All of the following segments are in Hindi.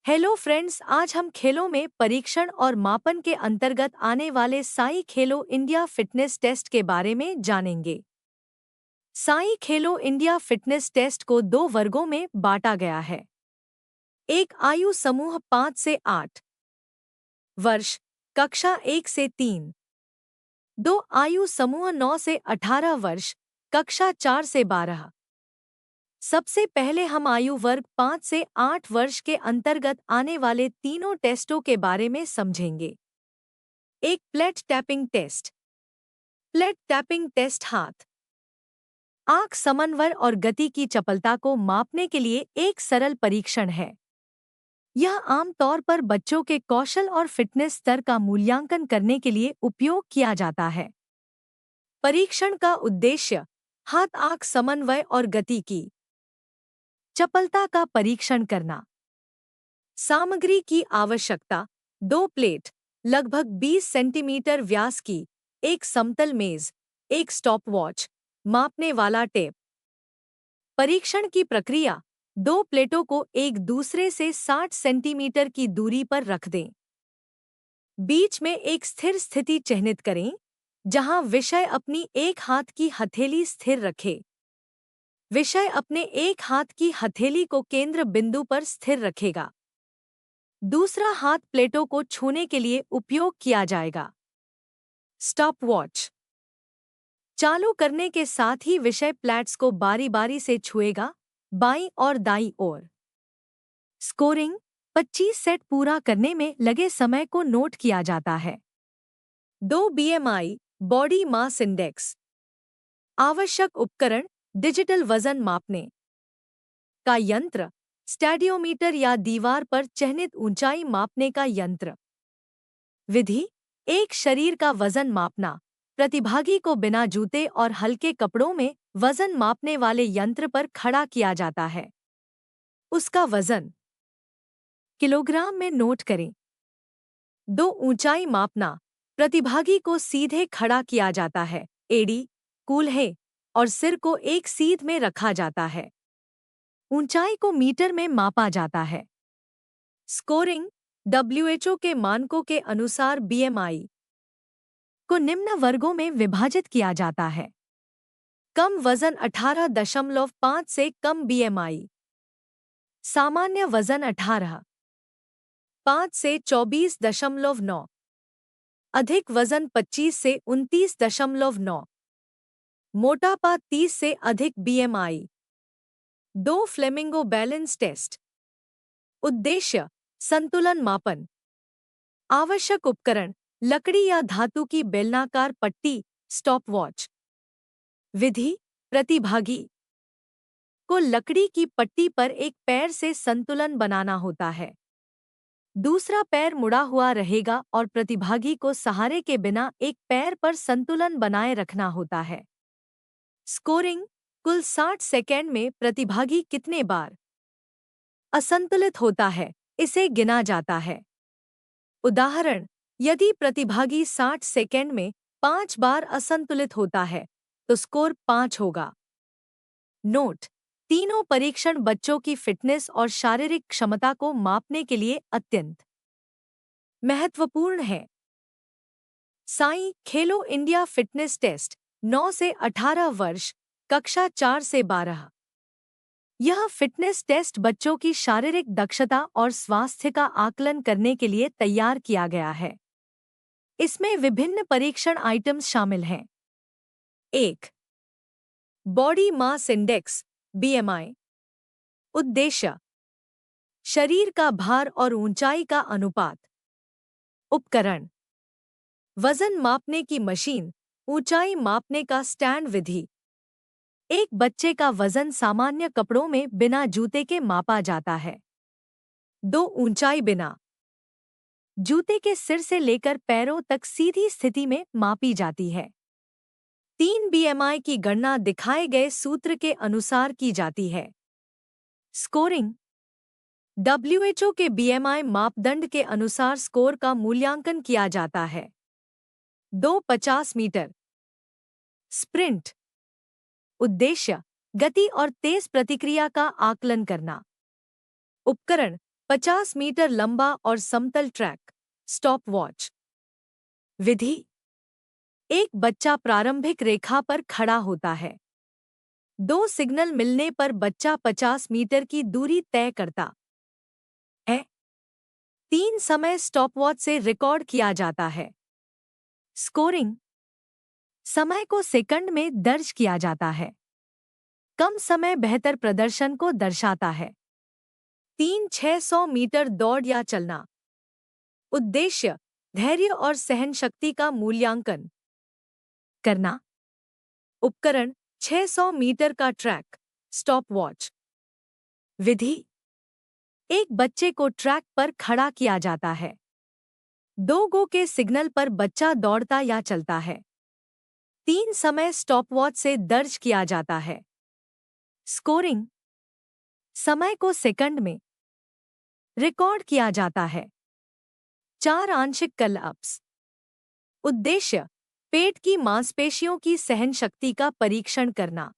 हेलो फ्रेंड्स, आज हम खेलों में परीक्षण और मापन के अंतर्गत आने वाले साई खेलो इंडिया फिटनेस टेस्ट के बारे में जानेंगे। साई खेलो इंडिया फिटनेस टेस्ट को दो वर्गों में बांटा गया है। एक आयु समूह 5 से 8 वर्ष, कक्षा 1 से 3। दो आयु समूह 9 से 18 वर्ष, कक्षा 4 से 12। सबसे पहले हम आयु वर्ग 5 से 8 वर्ष के अंतर्गत आने वाले तीनों टेस्टों के बारे में समझेंगे। एक plate tapping test. Plate tapping test हाथ, आंख समन्वय और गति की चपलता को मापने के लिए एक सरल परीक्षण है। यह आमतौर पर बच्चों के कौशल और फिटनेस स्तर का मूल्यांकन करने के लिए उपयोग किया जाता है। परीक्षण का उद्देश्य हाथ आंख समन्वय और गति की चपलता का परीक्षण करना। सामग्री की आवश्यकता: 2 प्लेट, लगभग 20 सेंटीमीटर व्यास की, एक समतल मेज, एक स्टॉपवॉच, मापने वाला टेप। परीक्षण की प्रक्रिया: 2 प्लेटों को एक दूसरे से 60 सेंटीमीटर की दूरी पर रख दें। बीच में एक स्थिर स्थिति चिह्नित करें, जहां विषय अपनी एक हाथ की हथेली स्थिर रखे। विषय अपने एक हाथ की हथेली को केंद्र बिंदु पर स्थिर रखेगा। दूसरा हाथ प्लेटों को छूने के लिए उपयोग किया जाएगा। स्टॉपवॉच चालू करने के साथ ही विषय प्लेट्स को बारी-बारी से छुएगा, बाईं और दाईं ओर। स्कोरिंग: 25 सेट पूरा करने में लगे समय को नोट किया जाता है। 2 बीएमआई बॉडी मास इंडेक्स। आवश्यक उपकरण: डिजिटल वजन मापने का यंत्र, स्टैडियोमीटर या दीवार पर चिह्नित ऊंचाई मापने का यंत्र। विधि: एक शरीर का वजन मापना। प्रतिभागी को बिना जूते और हल्के कपड़ों में वजन मापने वाले यंत्र पर खड़ा किया जाता है। उसका वजन किलोग्राम में नोट करें। 2 ऊंचाई मापना। प्रतिभागी को सीधे खड़ा किया जाता है, एड़ी, कूल्हे और सिर को एक सीध में रखा जाता है। ऊंचाई को मीटर में मापा जाता है। स्कोरिंग: WHO के मानकों के अनुसार बीएमआई को निम्न वर्गों में विभाजित किया जाता है। कम वजन 18.5 से कम बीएमआई। सामान्य वजन 18.5 से 24.9। अधिक वजन 25 से 29.9। मोटापा 30 से अधिक बीएमआई। 2 flamingo balance test. उद्देश्य: संतुलन मापन। आवश्यक उपकरण: लकड़ी या धातु की बेलनाकार पट्टी, स्टॉपवॉच। विधि: प्रतिभागी को लकड़ी की पट्टी पर एक पैर से संतुलन बनाना होता है। दूसरा पैर मुड़ा हुआ रहेगा और प्रतिभागी को सहारे के बिना एक पैर पर संतुलन बनाए रखना होता है। स्कोरिंग: कुल 60 सेकेंड में प्रतिभागी कितने बार असंतुलित होता है, इसे गिना जाता है। उदाहरण: यदि प्रतिभागी 60 सेकेंड में 5 बार असंतुलित होता है, तो स्कोर 5 होगा। नोट: तीनों परीक्षण बच्चों की फिटनेस और शारीरिक क्षमता को मापने के लिए अत्यंत महत्वपूर्ण है। साई खेलो इंडिया फिटनेस टेस्ट 9 से 18 वर्ष, कक्षा 4 से 12। यह फिटनेस टेस्ट बच्चों की शारीरिक दक्षता और स्वास्थ्य का आकलन करने के लिए तैयार किया गया है। इसमें विभिन्न परीक्षण आइटम्स शामिल हैं। 1. Body mass index BMI. उद्देश्य: शरीर का भार और ऊंचाई का अनुपात। उपकरण: वजन मापने की मशीन, ऊंचाई मापने का स्टैंड। विधि: एक बच्चे का वजन सामान्य कपड़ों में बिना जूते के मापा जाता है। 2 ऊंचाई बिना जूते के सिर से लेकर पैरों तक सीधी स्थिति में मापी जाती है। 3 बीएमआई की गणना दिखाए गए सूत्र के अनुसार की जाती है। स्कोरिंग: WHO के बीएमआई मापदंड के अनुसार स्कोर का मूल्यांकन किया जाता है। 2 50 मीटर स्प्रिंट। उद्देश्य: गति और तेज प्रतिक्रिया का आकलन करना। उपकरण: 50 मीटर लंबा और समतल ट्रैक, स्टॉप वॉच। विधि। एक बच्चा प्रारंभिक रेखा पर खड़ा होता है। 2 सिग्नल मिलने पर बच्चा 50 मीटर की दूरी तय करता है। 3 समय स्टॉपवॉच से रिकॉर्ड किया जाता है। स्कोरिंग। समय को सेकंड में दर्ज किया जाता है। कम समय बेहतर प्रदर्शन को दर्शाता है। 600 मीटर दौड़ या चलना। उद्देश्य, धैर्य और सहनशक्ति का मूल्यांकन करना। उपकरण, 600 मीटर का ट्रैक, स्टॉप वॉच। विधि। एक बच्चे को ट्रैक पर खड़ा किया जाता है। 2 गो के सिग्नल पर बच्चा दौड़ता या चलता है। 3 समय स्टॉपवॉच से दर्ज किया जाता है। स्कोरिंग। समय को सेकंड में रिकॉर्ड किया जाता है। 4 आंशिक कल-अप्स। उद्देश्य, पेट की मांसपेशियों की सहन शक्ति का परीक्षण करना।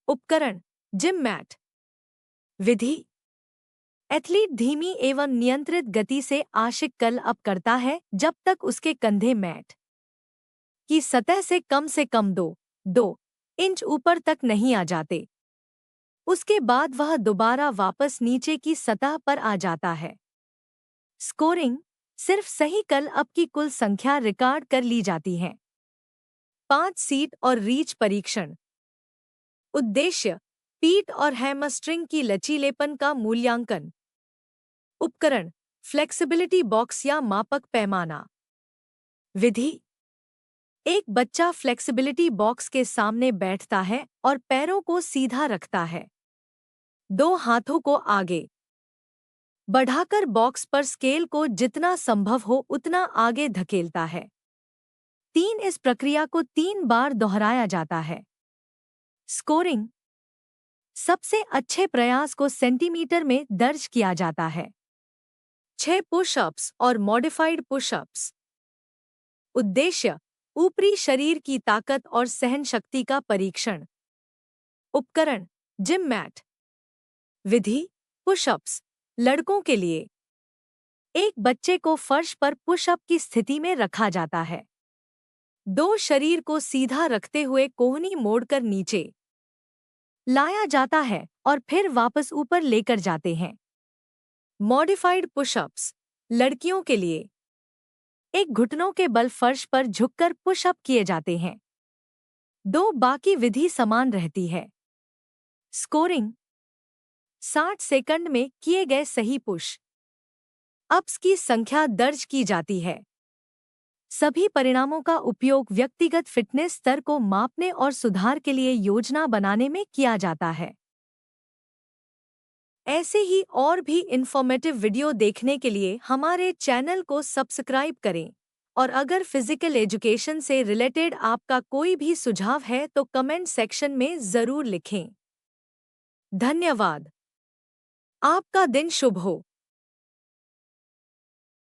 उपकरण, जिम मैट। विधि। एथलीट धीमी एवं नियंत्रित गति से आंशिक कल-अप करता है जब तक उसके कंधे मैट की सतह से कम 2 इंच ऊपर तक नहीं आ जाते। उसके बाद वह दोबारा वापस नीचे की सतह पर आ जाता है। स्कोरिंग। सिर्फ सही कल-अप की कुल संख्या रिकॉर्ड कर ली जाती है। 5 सीट और रीच परीक्षण। उद्देश्य, पीठ और हैमस्ट्रिंग की लचीलेपन का मूल्यांकन। उपकरण, फ्लेक्सिबिलिटी बॉक्स या मापक पैमाना। विधि। एक बच्चा फ्लेक्सिबिलिटी बॉक्स के सामने बैठता है और पैरों को सीधा रखता है। 2 हाथों को आगे बढ़ाकर बॉक्स पर स्केल को जितना संभव हो उतना आगे धकेलता है। 3 इस प्रक्रिया को 3 बार दोहराया जाता है। स्कोरिंग। सबसे अच्छे प्रयास को सेंटीमीटर में दर्ज किया जाता है। 6 पुशअप्स और मॉडिफाइड पुशअप्स। उद्देश्य, ऊपरी शरीर की ताकत और सहन शक्ति का परीक्षण। उपकरण, जिम मैट। विधि। पुशअप्स, लड़कों के लिए। एक बच्चे को फर्श पर पुशअप की स्थिति में रखा जाता है। 2 शरीर को सीधा रखते हुए कोहनी मोड़कर नीचे लाया जाता है और फिर वापस ऊपर लेकर जाते हैं। मॉडिफाइड पुशअप्स, लड़कियों के लिए। एक घुटनों के बल फर्श पर झुककर पुशअप किए जाते हैं। 2 बाकी विधि समान रहती है। स्कोरिंग। 60 सेकंड में किए गए सही पुश अप्स की संख्या दर्ज की जाती है। सभी परिणामों का उपयोग व्यक्तिगत फिटनेस स्तर को मापने और सुधार के लिए योजना बनाने में किया जाता है। ऐसे ही और भी इंफॉर्मेटिव वीडियो देखने के लिए हमारे चैनल को सब्सक्राइब करें और अगर फिजिकल एजुकेशन से रिलेटेड आपका कोई भी सुझाव है तो कमेंट सेक्शन में ज़रूर लिखें। धन्यवाद। आपका दिन शुभ हो।